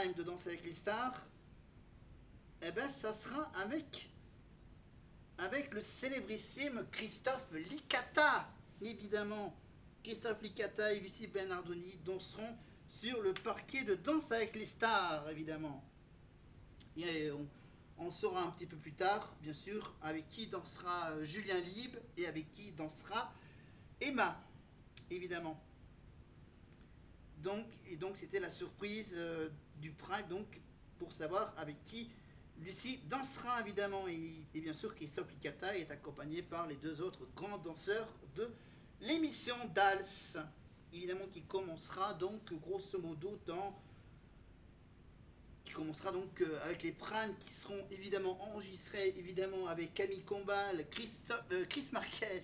prime de Danse avec les stars, eh ben ça sera avec le célébrissime Christophe Licata, évidemment. Christophe Licata et Lucie Bernardoni danseront sur le parquet de Danse avec les stars, évidemment. Et on saura un petit peu plus tard, bien sûr, avec qui dansera Julien Libre et avec qui dansera Emma, évidemment. Donc c'était la surprise du Prime, donc pour savoir avec qui Lucie dansera, évidemment. Et bien sûr, Christophe Licata est accompagné par les deux autres grands danseurs de l'émission Dals, évidemment, qui commencera donc grosso modo avec les primes qui seront évidemment enregistrés évidemment avec Camille Combal, Chris Marquez,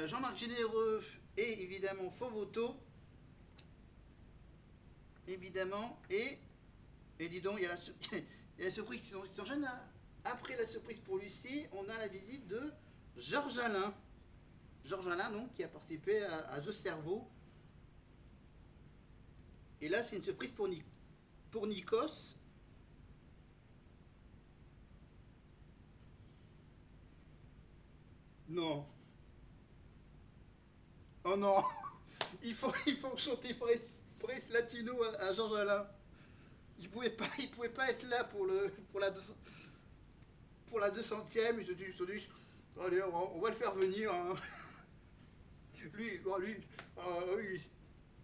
Jean-Marc Généreux et évidemment Fovoto, évidemment. Et dis donc, il y a la surprise qui s'enchaîne. Après la surprise pour Lucie, on a la visite de Georges Alain. Georges Alain, donc, qui a participé à The Cerveau. Et là, c'est une surprise pour Nikos. Non. Oh non. Il faut chanter Paris Latino à Georges Alain. Il pouvait pas être là pour la 200e. Ils se disent, allez, on va le faire venir. Hein. Lui,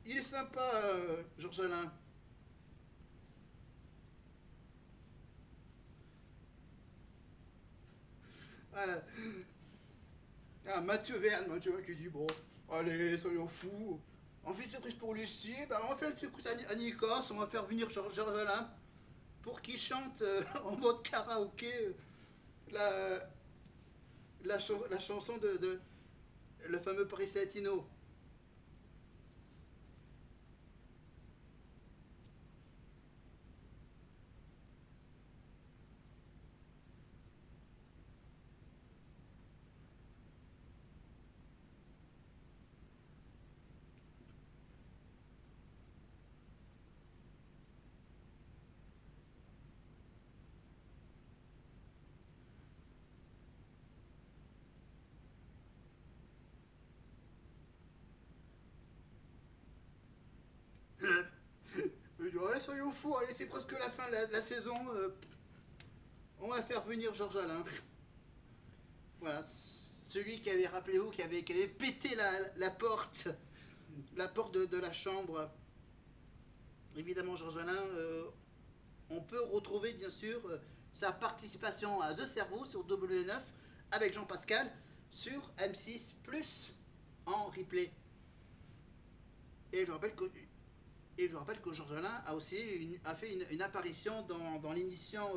il est sympa, Georges Alain. Voilà. Ah, Mathieu Verne qui dit, bon, allez, soyons fous. On fait une surprise pour Lucie, bah, on fait une surprise à Nikos, on va faire venir Georges Alain pour qu'il chante en mode karaoké la, la chanson de le fameux Paris Latino. Allez, soyons fous, allez, c'est presque la fin de la saison. On va faire venir Georges Alain. Voilà, celui qui avait, rappelez-vous, qui avait pété la porte de la chambre. Évidemment, Georges Alain, on peut retrouver bien sûr sa participation à The Cerveau sur W9 avec Jean Pascal sur M6 Plus en replay. Et je rappelle que Georges Alain a aussi fait une apparition dans l'émission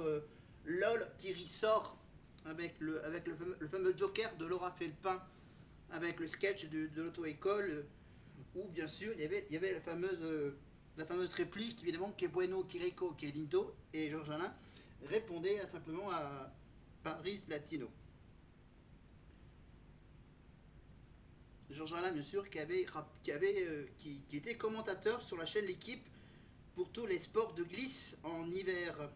LOL qui ressort avec le fameux Joker de Laura Felpin, avec le sketch de l'auto-école, où bien sûr il y avait la fameuse réplique, évidemment, que bueno, Kiriko, que lindo, et Georges Alain répondait simplement à Paris Latino. Georges Alain, bien sûr, qui était commentateur sur la chaîne L'équipe pour tous les sports de glisse en hiver.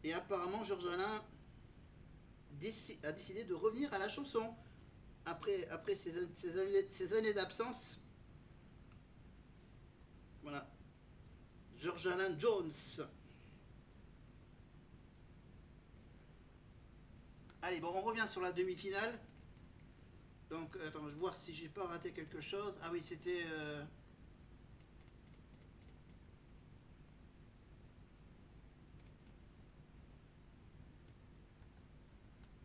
Et apparemment, Georges Alain a décidé de revenir à la chanson après ces années d'absence. Voilà. Georges Alain Jones. Allez, bon, on revient sur la demi-finale. Donc, attends, je vais voir si j'ai pas raté quelque chose. Ah oui, c'était...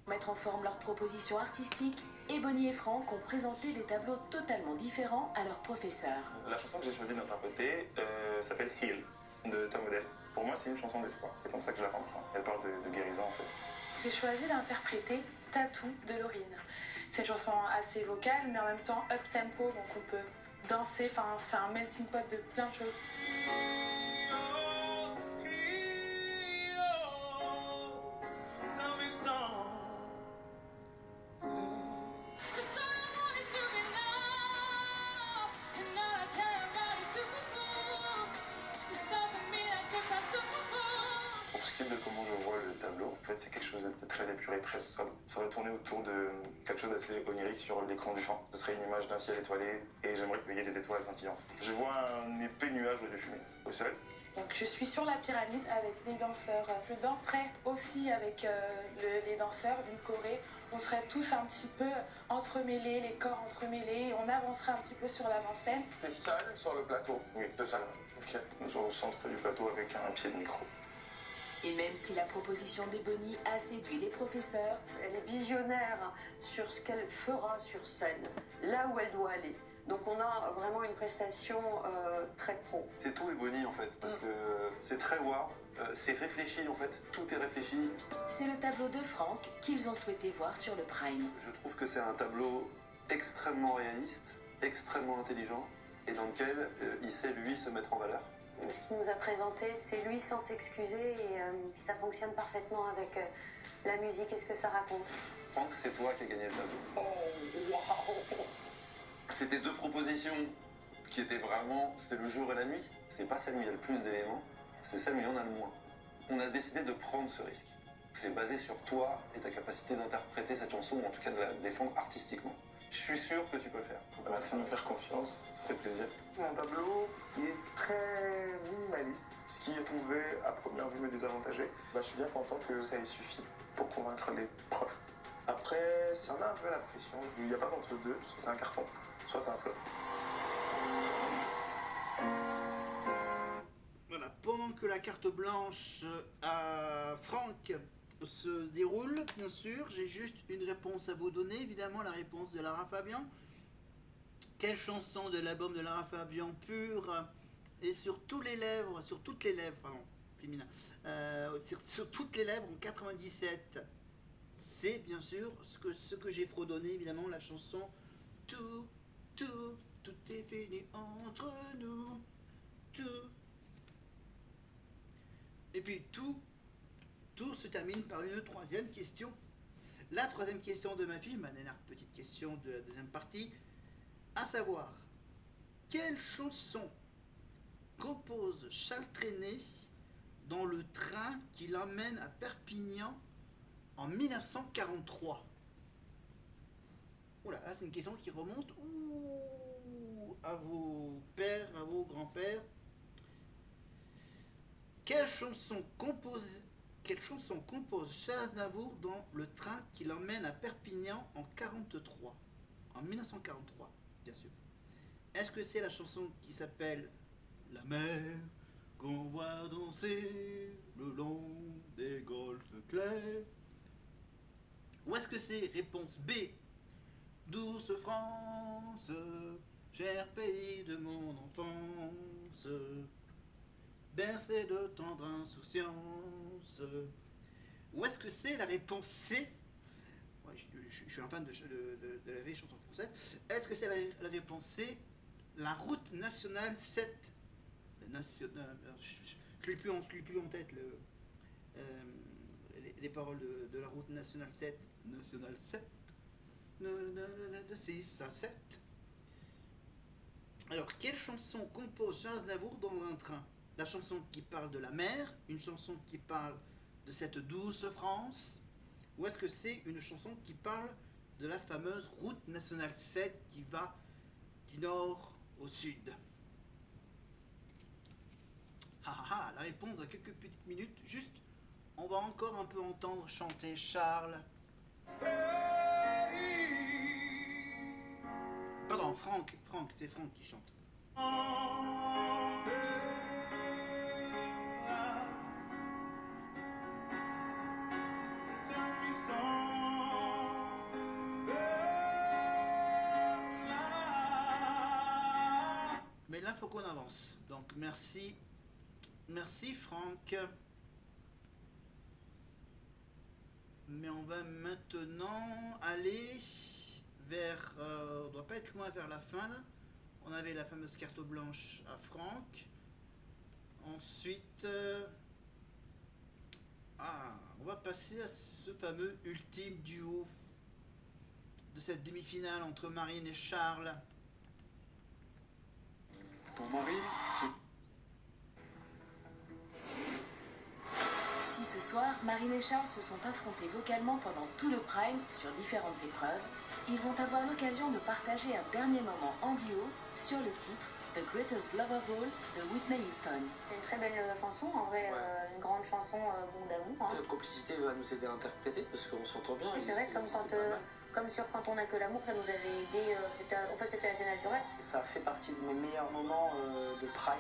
Mettre en forme leurs propositions artistiques, Ebony et Franck ont présenté des tableaux totalement différents à leurs professeurs. La chanson que j'ai choisi d'interpréter s'appelle Heal de Tom Odell. Pour moi, c'est une chanson d'espoir. C'est comme ça que je la comprends. Elle parle de guérison en fait. J'ai choisi d'interpréter Tattoo de Laurine. C'est une chanson assez vocale, mais en même temps up-tempo, donc on peut danser. Enfin, c'est un melting pot de plein de choses. c'est quelque chose de très épuré, très sobre. Ça va tourner autour de quelque chose d'assez onirique sur l'écran du fond. Ce serait une image d'un ciel étoilé et j'aimerais qu'il y ait des étoiles scintillantes. Je vois un épais nuage de fumée au sol. Donc je suis sur la pyramide avec les danseurs. Je danserai aussi avec les danseurs d'une choré. On serait tous un petit peu entremêlés, les corps entremêlés, et on avancerait un petit peu sur l'avant-scène. T'es seul sur le plateau? Oui, T'es seul. Ok. nous sommes au centre du plateau avec un pied de micro. Et même si la proposition d'Ebony a séduit les professeurs, Elle est visionnaire sur ce qu'elle fera sur scène, là où elle doit aller. Donc on a vraiment une prestation très pro. C'est tout Ebony en fait, parce que c'est très wow, c'est réfléchi en fait, tout est réfléchi. c'est le tableau de Franck qu'ils ont souhaité voir sur le Prime. Je trouve que c'est un tableau extrêmement réaliste, extrêmement intelligent, et dans lequel il sait lui se mettre en valeur. Ce qu'il nous a présenté, c'est lui sans s'excuser et ça fonctionne parfaitement avec la musique et ce que ça raconte. Franck, c'est toi qui as gagné le tableau. Oh, waouh! C'était deux propositions qui étaient vraiment, c'était le jour et la nuit. C'est pas celle où il y a le plus d'éléments, c'est celle où il y en a le moins. On a décidé de prendre ce risque. C'est basé sur toi et ta capacité d'interpréter cette chanson, ou en tout cas de la défendre artistiquement. Je suis sûr que tu peux le faire. Merci de me faire confiance, ça fait plaisir. Mon tableau il est très minimaliste, ce qui pouvait à première vue me désavantager. Je suis bien content que ça ait suffi pour convaincre les profs. Après, ça met un peu la pression, il n'y a pas d'entre-deux, soit c'est un carton, soit c'est un flop. Voilà, pendant que la carte blanche à Franck se déroule, bien sûr, j'ai juste une réponse à vous donner, évidemment la réponse de Lara Fabian. Quelle chanson de l'album de Lara Fabian pure et sur toutes les lèvres, pardon, féminin, sur toutes les lèvres en 97. C'est bien sûr ce que j'ai fredonné, évidemment, la chanson tout est fini entre nous, tout. Et puis tout se termine par une troisième question. La troisième question de ma fille, ma dernière petite question de la deuxième partie, à savoir, quelle chanson compose Charles Trenet dans le train qui l'emmène à Perpignan en 1943? Oula, là c'est une question qui remonte à vos pères, à vos grands-pères. Quelle chanson compose Charles Aznavour dans le train qui l'emmène à Perpignan en 1943, bien sûr. Est-ce que c'est la chanson qui s'appelle La mer qu'on voit danser le long des golfes clairs? Ou est-ce que c'est réponse B, Douce France, cher pays de mon enfance, bercé de tendre insouciance? Ou est-ce que c'est la réponse C? Ouais, je suis un fan de la vieille chanson française. Est-ce que c'est la réponse C, la route nationale 7? Je l'ai plus en tête les paroles de la route nationale 7. Nationale 7. De 6 à 7. Alors, quelle chanson compose Charles Aznavour dans un train? La chanson qui parle de la mer, une chanson qui parle de cette douce France, ou est-ce que c'est une chanson qui parle de la fameuse route nationale 7 qui va du nord au sud? La réponse dans quelques petites minutes, juste, on va encore un peu entendre chanter Charles. Pardon, Franck, c'est Franck qui chante. Mais là, faut qu'on avance. Donc, merci Franck. Mais on va maintenant aller vers... on doit pas être loin vers la fin là. On avait la fameuse carte blanche à Franck. Ensuite... on va passer à ce fameux ultime duo de cette demi-finale entre Marine et Charles. Pour Marie, c'est... Si ce soir, Marine et Charles se sont affrontés vocalement pendant tout le Prime sur différentes épreuves. Ils vont avoir l'occasion de partager un dernier moment en duo sur le titre The Greatest Love of All de Whitney Houston. C'est une très belle chanson, en vrai, une grande chanson bon d'amour. Hein. Cette complicité va nous aider à interpréter parce qu'on s'entend bien. Et c'est vrai que comme sur Quand on n'a que l'amour, ça nous avait aidé, en fait c'était assez naturel. Ça fait partie de mes meilleurs moments de Prime.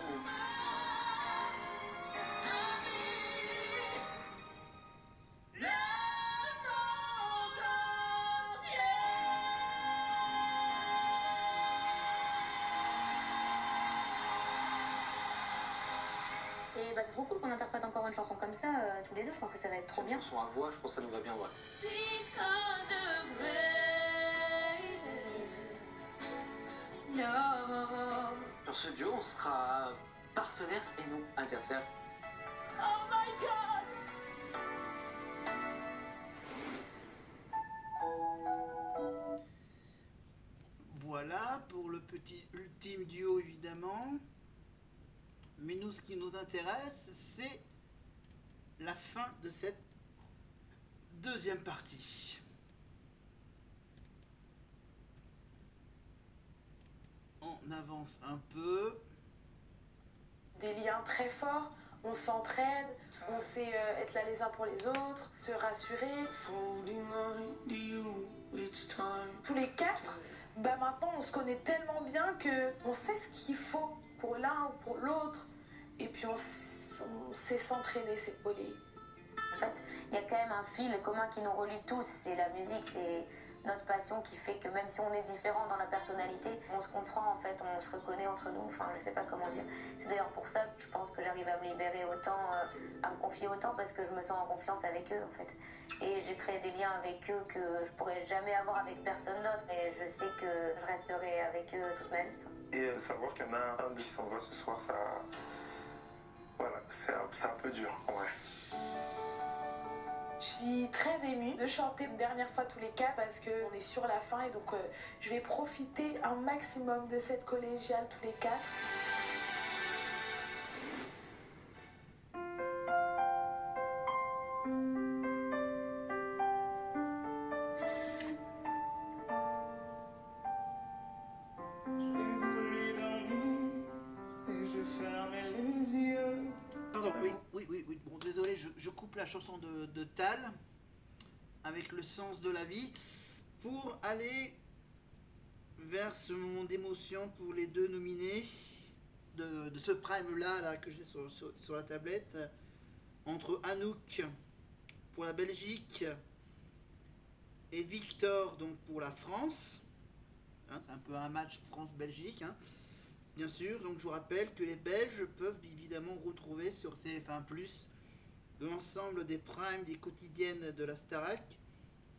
Et c'est trop cool qu'on interprète encore une chanson comme ça, tous les deux, je pense que ça va être trop bien. Une chanson à voix, je pense que ça nous va bien, ouais. Sur ce duo, on sera partenaires et non adversaires. Oh my god! Voilà pour le petit ultime duo évidemment. Mais nous, ce qui nous intéresse, c'est la fin de cette deuxième partie. On avance un peu. Des liens très forts, on s'entraide, on sait être là les uns pour les autres, se rassurer. Tous les quatre, maintenant on se connaît tellement bien que on sait ce qu'il faut pour l'un ou pour l'autre. Et puis on sait s'entraîner, s'épauler. En fait, il y a quand même un fil commun qui nous relie tous, c'est la musique, c'est notre passion qui fait que même si on est différents dans la personnalité, on se comprend en fait, on se reconnaît entre nous, enfin je sais pas comment dire. C'est d'ailleurs pour ça que je pense que j'arrive à me libérer autant, à me confier autant parce que je me sens en confiance avec eux en fait. Et j'ai créé des liens avec eux que je pourrais jamais avoir avec personne d'autre et je sais que je resterai avec eux toute ma vie. Quoi. Et savoir qu'il y en a un qui s'en va ce soir, ça... Voilà, c'est un peu dur en vrai. Je suis très émue de chanter une dernière fois tous les quatre parce qu'on est sur la fin et donc je vais profiter un maximum de cette collégiale tous les quatre. Pardon, oui. Bon, désolé, je coupe la chanson de Tal avec le sens de la vie pour aller vers ce moment d'émotion pour les deux nominés de ce prime là que j'ai sur la tablette entre Anouk pour la Belgique et Victor donc pour la France. Hein, c'est un peu un match France-Belgique. Hein. Bien sûr, donc je vous rappelle que les Belges peuvent évidemment retrouver sur TF1+ l'ensemble des primes, des quotidiennes de la Starac.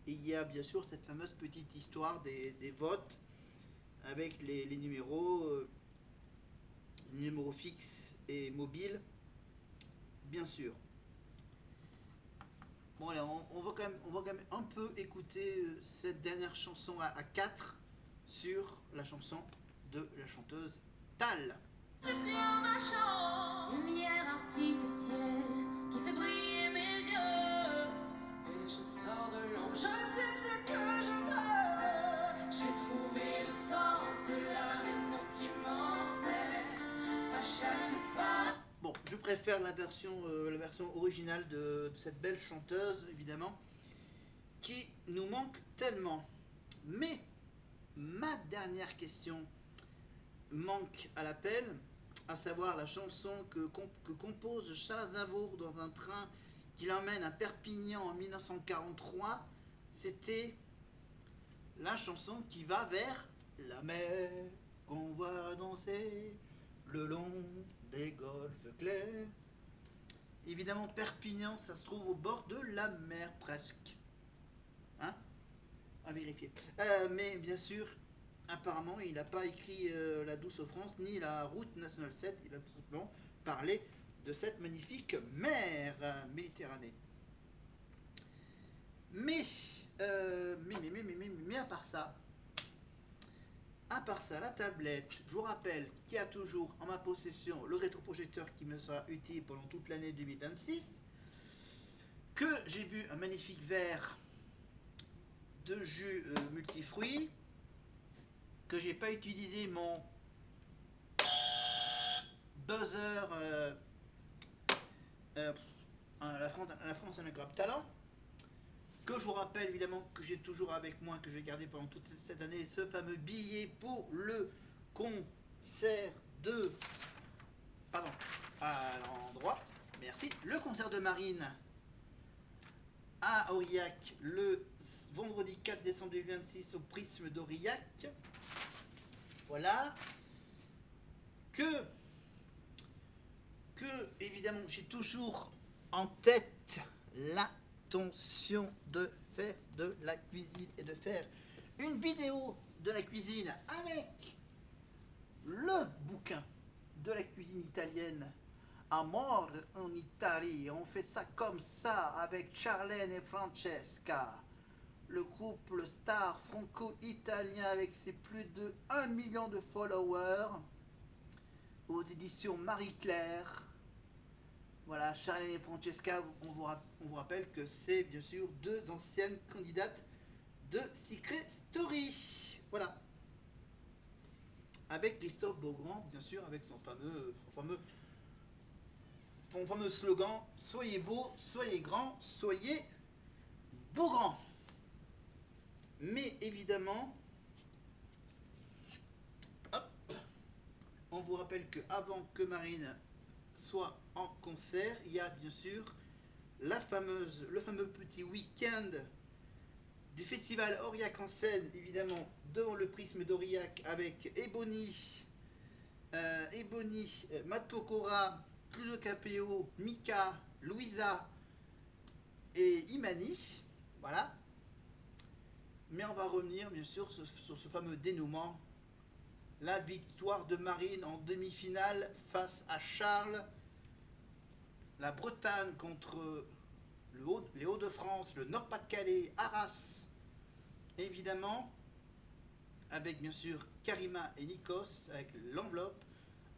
Et il y a bien sûr cette fameuse petite histoire des votes avec les numéros fixes et mobiles, bien sûr. Bon allez, on va quand même un peu écouter cette dernière chanson à 4 sur la chanson de la chanteuse Tal. Lumière artificielle qui fait briller mes yeux. Et je sors de l'ombre, je sais ce que je veux. J'ai trouvé le sens de la raison qui m'entraîne à chaque pas. Bon, je préfère la version originale de cette belle chanteuse, évidemment, qui nous manque tellement. Mais ma dernière question manque à l'appel, à savoir la chanson que compose Charles Aznavour dans un train qui l'emmène à Perpignan en 1943. C'était la chanson qui va vers la mer qu'on voit danser le long des golfes clairs. Évidemment, Perpignan, ça se trouve au bord de la mer presque. Hein? À vérifier. Mais bien sûr, apparemment, il n'a pas écrit La Douce France ni la route nationale 7. Il a tout simplement parlé de cette magnifique mer Méditerranée. Mais à part ça, la tablette, je vous rappelle qu'il y a toujours en ma possession le rétroprojecteur qui me sera utile pendant toute l'année 2026. que j'ai bu un magnifique verre de jus multifruits, que j'ai pas utilisé mon buzzer la France a un grave talent, que je vous rappelle évidemment que j'ai toujours avec moi, que j'ai gardé pendant toute cette année, ce fameux billet pour le concert de... Pardon, à l'endroit, merci, le concert de Marine à Aurillac le vendredi 4 décembre 2026 au Prisme d'Aurillac. Voilà. Que évidemment j'ai toujours en tête l'intention de faire de la cuisine et de faire une vidéo de la cuisine avec le bouquin de la cuisine italienne Amor en Italie. On fait ça comme ça avec Charlène et Francesca, le couple star franco-italien avec ses plus de 1 million de followers, aux éditions Marie-Claire. Voilà, Charlène et Francesca, on vous rappelle que c'est bien sûr deux anciennes candidates de Secret Story. Voilà. Avec Christophe Beaugrand, bien sûr, avec son fameux slogan « Soyez beau, soyez grand, soyez Beaugrand ». Mais évidemment, hop, on vous rappelle qu'avant que Marine soit en concert, il y a bien sûr le fameux petit week-end du festival Aurillac en scène, évidemment devant le Prisme d'Aurillac avec Ebony, Matt Pokora, Cluzo Capéo, Mika, Louisa et Imani. Voilà. Mais on va revenir bien sûr sur ce fameux dénouement, la victoire de Marine en demi-finale face à Charles, la Bretagne contre les Hauts-de-France, le Nord-Pas-de-Calais, Arras, évidemment, avec bien sûr Karima et Nikos, avec l'enveloppe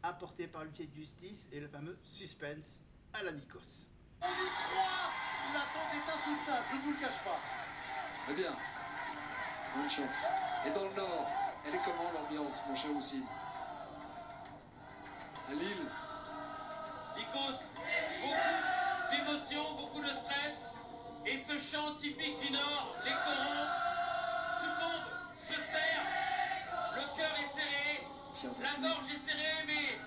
apportée par l'unité de justice et le fameux suspense à la Nikos. On y croit, l'attente est insoutenable, je ne vous le cache pas. Eh bien, bonne chance. Et dans le Nord, elle est comment l'ambiance, mon cher aussi? À Lille? Nikos, beaucoup d'émotions, beaucoup de stress, et ce chant typique du Nord, les corons, tout le monde se serre, le cœur est serré, la gorge est serrée, mais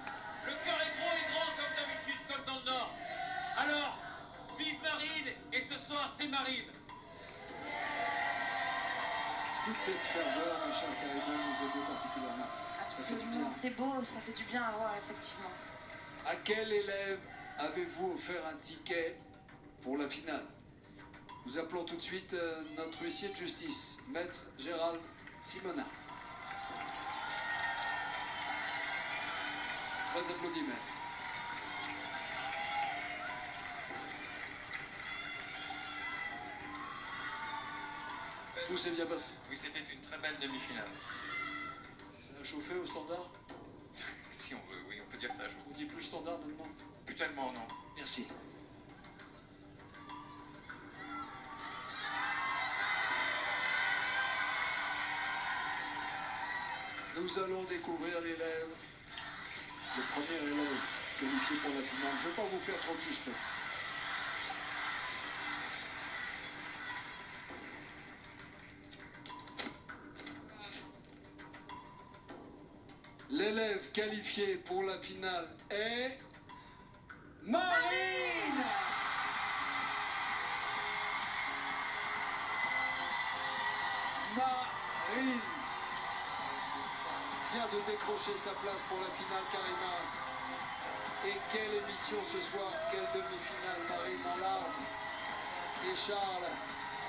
le cœur est gros et grand comme d'habitude, comme dans le Nord. Alors, vive Marine, et ce soir c'est Marine. Toute cette ferveur, ma chère Karima, nous émeut particulièrement. Absolument, c'est beau, ça fait du bien à voir, effectivement. À quel élève avez-vous offert un ticket pour la finale? Nous appelons tout de suite notre huissier de justice, Maître Gérald Simonat. Très applaudi, maître. Tout s'est bien passé. Oui, c'était une très belle demi-finale. Ça a chauffé au standard? Si on veut, oui, on peut dire que ça a chauffé. On dit plus le standard maintenant? Plus tellement, non. Merci. Nous allons découvrir l'élève, le premier élève qualifié pour la finale. Je ne vais pas vous faire trop de suspense. L'élève qualifié pour la finale est Marine! Marine vient de décrocher sa place pour la finale, Karima. Et quelle émission ce soir, quelle demi-finale, Marine en larmes. Et Charles,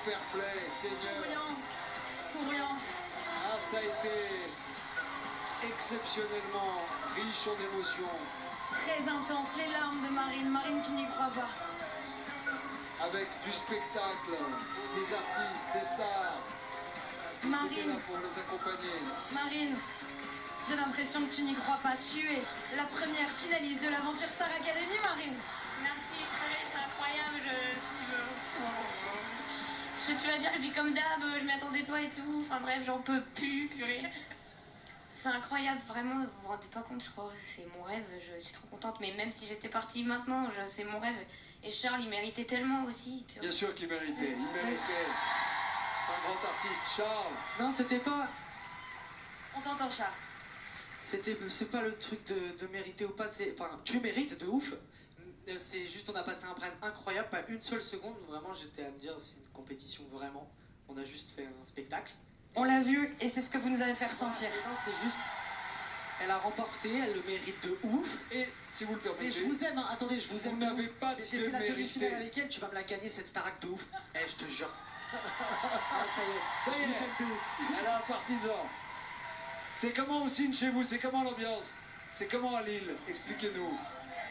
fair play, seigneur. Souriant. Ah, ça a été exceptionnellement riche en émotions. Très intense, les larmes de Marine, Marine qui n'y croit pas. Avec du spectacle, des artistes, des stars. Marine, là pour les accompagner. Marine, j'ai l'impression que tu n'y crois pas. Tu es la première finaliste de l'aventure Star Academy, Marine. Merci, c'est incroyable. Je suis Tu vas dire que je dis comme d'hab, je m'y attendais pas et tout. Enfin bref, j'en peux plus, purée. C'est incroyable, vraiment, vous vous rendez pas compte, je crois, c'est mon rêve, je suis trop contente, mais même si j'étais partie maintenant, c'est mon rêve. Et Charles, il méritait tellement aussi. Purée. Bien sûr qu'il méritait, il méritait. C'est un grand artiste, Charles. Non, c'était pas... On t'entend, Charles. C'est pas le truc de mériter ou pas, enfin, tu mérites de ouf. C'est juste, on a passé un prime incroyable, pas une seule seconde, où vraiment j'étais à me dire, c'est une compétition vraiment. On a juste fait un spectacle. On l'a vu, et c'est ce que vous nous avez fait ressentir. Non, c'est juste, elle a remporté, elle le mérite de ouf. Et si vous le permettez... Mais je vous aime, hein. Attendez, je vous aime. Vous n'avez pas de J'ai fait la mérité. demi-finale avec elle, tu vas me la gagner cette Starac de ouf. Eh, je te jure. Ah, ça y est, Ça y est, je vous aime de ouf. elle a un partisan. C'est comment au Cine chez vous? C'est comment l'ambiance? C'est comment à Lille? Expliquez-nous.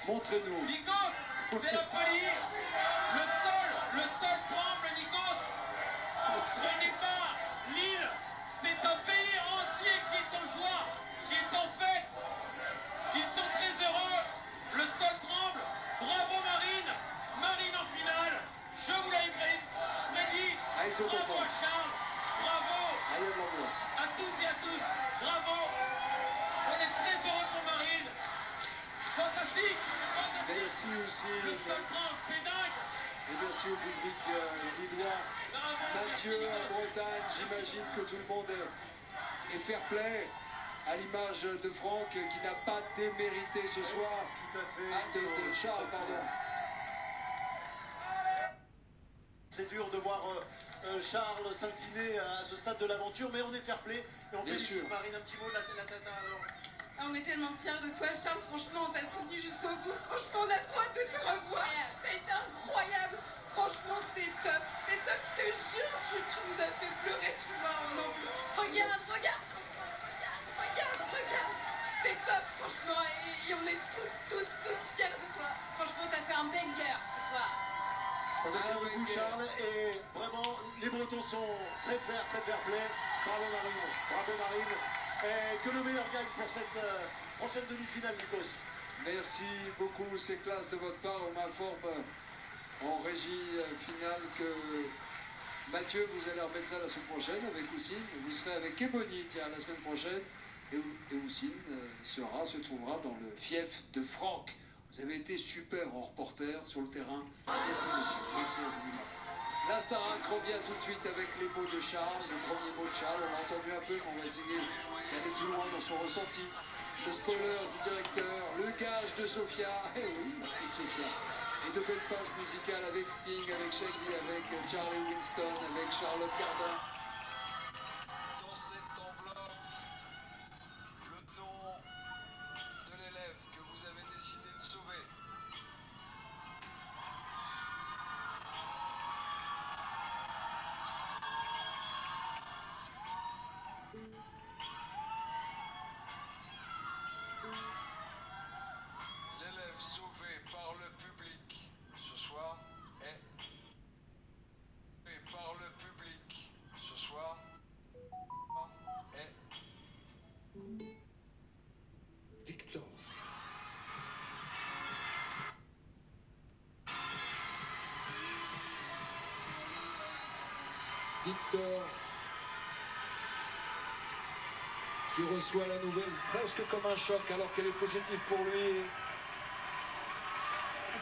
Montrez-nous. Nikos, c'est la folie. Le sol tremble, Nikos. Ce n'est pas Lille, c'est un pays entier qui est en joie, qui est en fête. Ils sont très heureux. Le sol tremble. Bravo Marine. Marine en finale. Je vous l'avais prédit. Ah, ils sont Bravo contents. à Charles. Bravo Ah, il y a de l'ambiance. à toutes et à tous. Bravo. On est très heureux pour Marine. Fantastique. Merci aussi. Le sol tremble, c'est dingue. Et merci au public lillois. Mathieu en Bretagne, j'imagine que tout le monde est fair play. À l'image de Franck qui n'a pas démérité ce soir. Tout à fait. Ah, de Charles, pardon. C'est dur de voir Charles s'incliner à ce stade de l'aventure, mais on est fair play. Et on Bien félicite sûr. Marine, un petit mot de la tata alors. On est tellement fiers de toi, Charles, franchement, on t'a soutenu jusqu'au bout. Franchement, on a trop hâte de te revoir. T'as été incroyable. Franchement, c'est top. C'est top, je te jure. Tu nous as fait pleurer, tu vois. Regarde. C'est top, franchement. Et on est tous fiers de toi. Franchement, t'as fait un banger ce soir. On est fiers de vous, Charles, et vraiment, les Bretons sont très fair play. Bravo Marine. Et que le meilleur gagne pour cette prochaine demi-finale, Nikos. Merci beaucoup, c'est classe de votre part. On m'informe en régie finale que Mathieu, vous allez remettre ça la semaine prochaine avec Houssine. Vous serez avec Ebony, tiens, la semaine prochaine. Et Houssine se trouvera dans le fief de Franck. Vous avez été super en reporter sur le terrain. Merci monsieur, merci infiniment. La Starac revient tout de suite avec les mots de Charles, le premier mot de Charles. On l'a entendu un peu, mais on va essayer d'aller plus loin dans son ressenti. Le spoiler du directeur, le gage de Sophia, eh oui, ma petite Sophia. Et de belles pages musicales avec Sting, avec Shaggy, avec Charlie Winston, avec Charlotte Cardin. Dans cette enveloppe, le nom de l'élève que vous avez décidé de sauver. L'élève sauvé par le public ce soir est... Et par le public ce soir est... Victor. Victor qui reçoit la nouvelle presque comme un choc alors qu'elle est positive pour lui.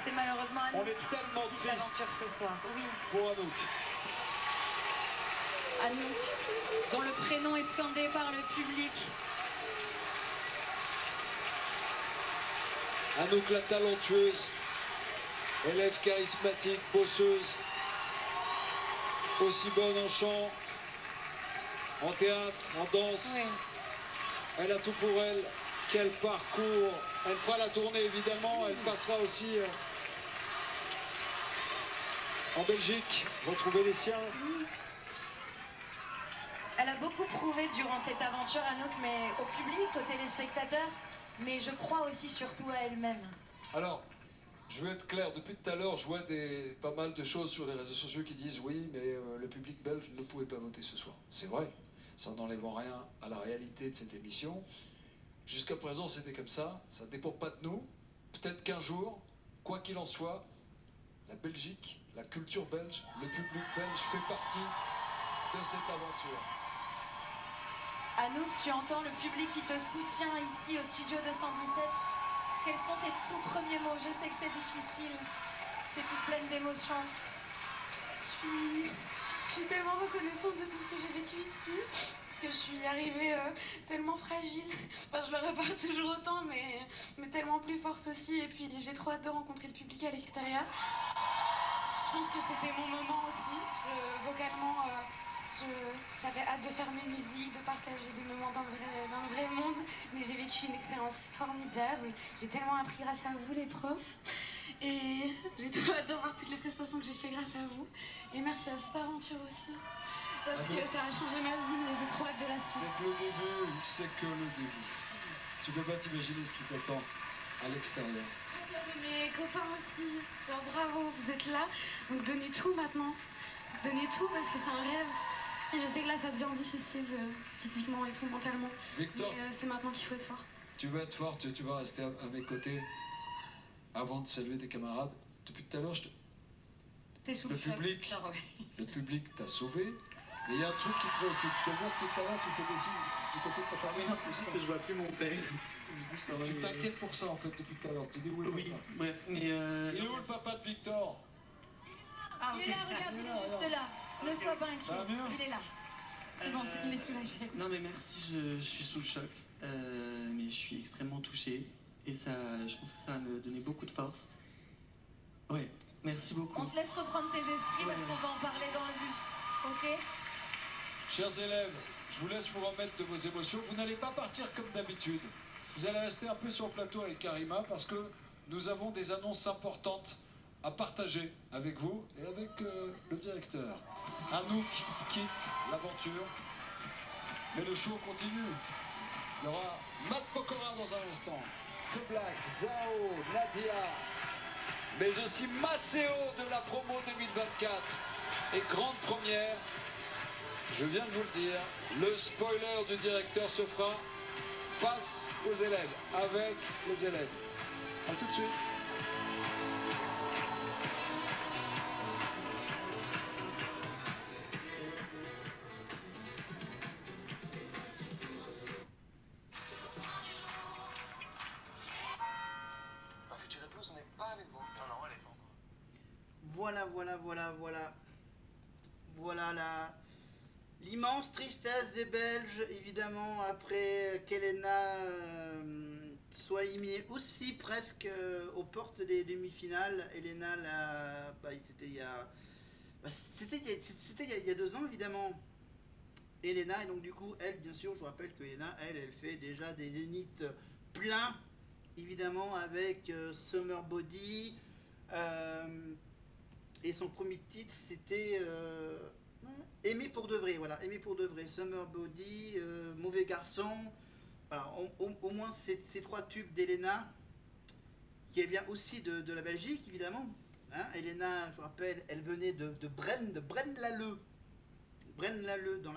C'est malheureusement Anouk. On est tellement qui quitte triste l'aventure ce soir. Oui. pour Anouk. Anouk, dont le prénom est scandé par le public. Anouk la talentueuse, élève charismatique, bosseuse, aussi bonne en chant, en théâtre, en danse. Oui. Elle a tout pour elle. Quel parcours. Elle fera la tournée évidemment, elle passera aussi en Belgique, retrouver les siens. Elle a beaucoup prouvé durant cette aventure, Anouk, mais au public, aux téléspectateurs, mais je crois aussi surtout à elle-même. Alors, je veux être clair, depuis tout à l'heure, je vois pas mal de choses sur les réseaux sociaux qui disent oui, mais le public belge ne pouvait pas voter ce soir. C'est vrai, ça n'enlève rien à la réalité de cette émission. Jusqu'à présent, c'était comme ça ne dépend pas de nous. Peut-être qu'un jour, quoi qu'il en soit, la Belgique, la culture belge, le public belge fait partie de cette aventure. Anouk, tu entends le public qui te soutient ici au studio 217. Quels sont tes tout premiers mots? Je sais que c'est difficile. T'es toute pleine d'émotions. Je suis tellement reconnaissante de tout ce que j'ai vécu ici, parce que je suis arrivée tellement fragile. Enfin, je le repars toujours autant, mais tellement plus forte aussi. Et puis, j'ai trop hâte de rencontrer le public à l'extérieur. Je pense que c'était mon moment aussi. Vocalement, j'avais hâte de faire mes musiques, de partager des moments dans le vrai monde. Mais j'ai vécu une expérience formidable. J'ai tellement appris grâce à vous, les profs. Et j'ai trop hâte de voir toutes les prestations que j'ai fait grâce à vous. Et merci à cette aventure aussi. Parce que ça a changé ma vie et j'ai trop hâte de la suite. C'est que le début, c'est que le début. Tu peux pas t'imaginer ce qui t'attend à l'extérieur. Mes copains aussi. Alors bravo, vous êtes là. Donc donnez tout maintenant. Donnez tout parce que c'est un rêve. Et je sais que là ça devient difficile physiquement et tout, mentalement. Victor, mais c'est maintenant qu'il faut être fort. tu vas être forte, tu vas rester à mes côtés avant de saluer tes camarades. Depuis tout à l'heure, le public t'a sauvé. Et il y a un truc qui te préoccupe. Je te vois tout à l'heure, tu fais des signes du côté de ta famille. Oui, c'est juste que je vois plus mon père. Tu t'inquiètes pour ça en fait depuis tout à l'heure. Tu dis où est le papa? Bref, mais il est où le papa de Victor? Ah, il est là, regarde, il est juste là. Ne sois pas inquiet, il est là. C'est bon, il est soulagé. Non mais merci, je suis sous le choc. Mais je suis extrêmement touché. Et ça, je pense que ça va me donner beaucoup de force. Ouais, merci beaucoup. On te laisse reprendre tes esprits parce qu'on va en parler dans le bus, ok? Chers élèves, je vous laisse vous remettre de vos émotions. Vous n'allez pas partir comme d'habitude. Vous allez rester un peu sur le plateau avec Karima parce que nous avons des annonces importantes à partager avec vous et avec le directeur. Anouk quitte l'aventure, mais le show continue. Il y aura Matt Pokora dans un instant, Que Black, Zao, Nadia, mais aussi Maceo de la promo 2024. Et grande première, je viens de vous le dire, le spoiler du directeur se fera face aux élèves, avec les élèves. A tout de suite. Voilà l'immense tristesse des Belges, évidemment, après qu'Elena soit éliminée aussi presque aux portes des demi-finales. Elena, c'était il y a 2 ans, évidemment. Elena, et donc du coup, elle, bien sûr, je vous rappelle que Elena, elle fait déjà des zéniths pleins, évidemment, avec Summer Body. Et son premier titre, c'était Aimer pour de vrai, voilà, Aimer pour de vrai, Summer Body, Mauvais garçon. Voilà, au moins ces 3 tubes d'Elena, qui vient aussi de la Belgique, évidemment. Hein, Elena, je vous rappelle, elle venait de Braine-l'Alleud. Braine-l'Alleud dans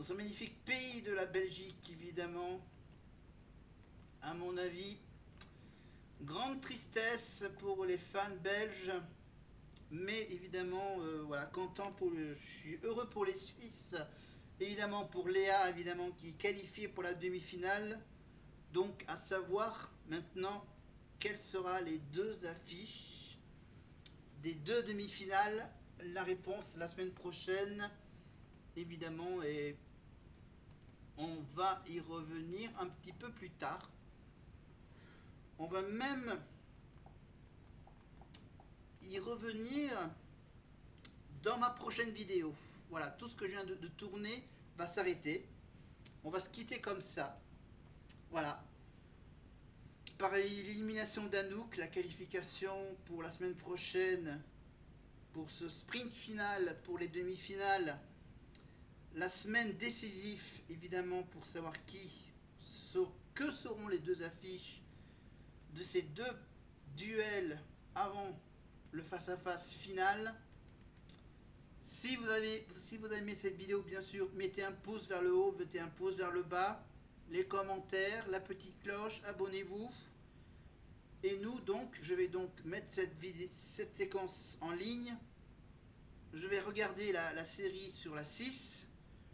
ce magnifique pays de la Belgique, évidemment. À mon avis, grande tristesse pour les fans belges, mais évidemment, voilà, je suis heureux pour les Suisses, évidemment pour Léa, évidemment, qui est qualifiée pour la demi-finale. Donc, à savoir maintenant quelles seront les 2 affiches des 2 demi-finales. La réponse la semaine prochaine, évidemment, et on va y revenir un petit peu plus tard. On va même y revenir dans ma prochaine vidéo. Voilà, tout ce que je viens de tourner va s'arrêter. On va se quitter comme ça. Voilà. Par l'élimination d'Anouk, la qualification pour la semaine prochaine, pour ce sprint final, pour les demi-finales. La semaine décisive, évidemment, pour savoir que seront les 2 affiches de ces 2 duels avant le face-à-face final. Si vous avez aimé cette vidéo, bien sûr, mettez un pouce vers le haut, mettez un pouce vers le bas, les commentaires, la petite cloche, abonnez-vous. Et nous donc, je vais donc mettre cette séquence en ligne. Je vais regarder la série sur la 6.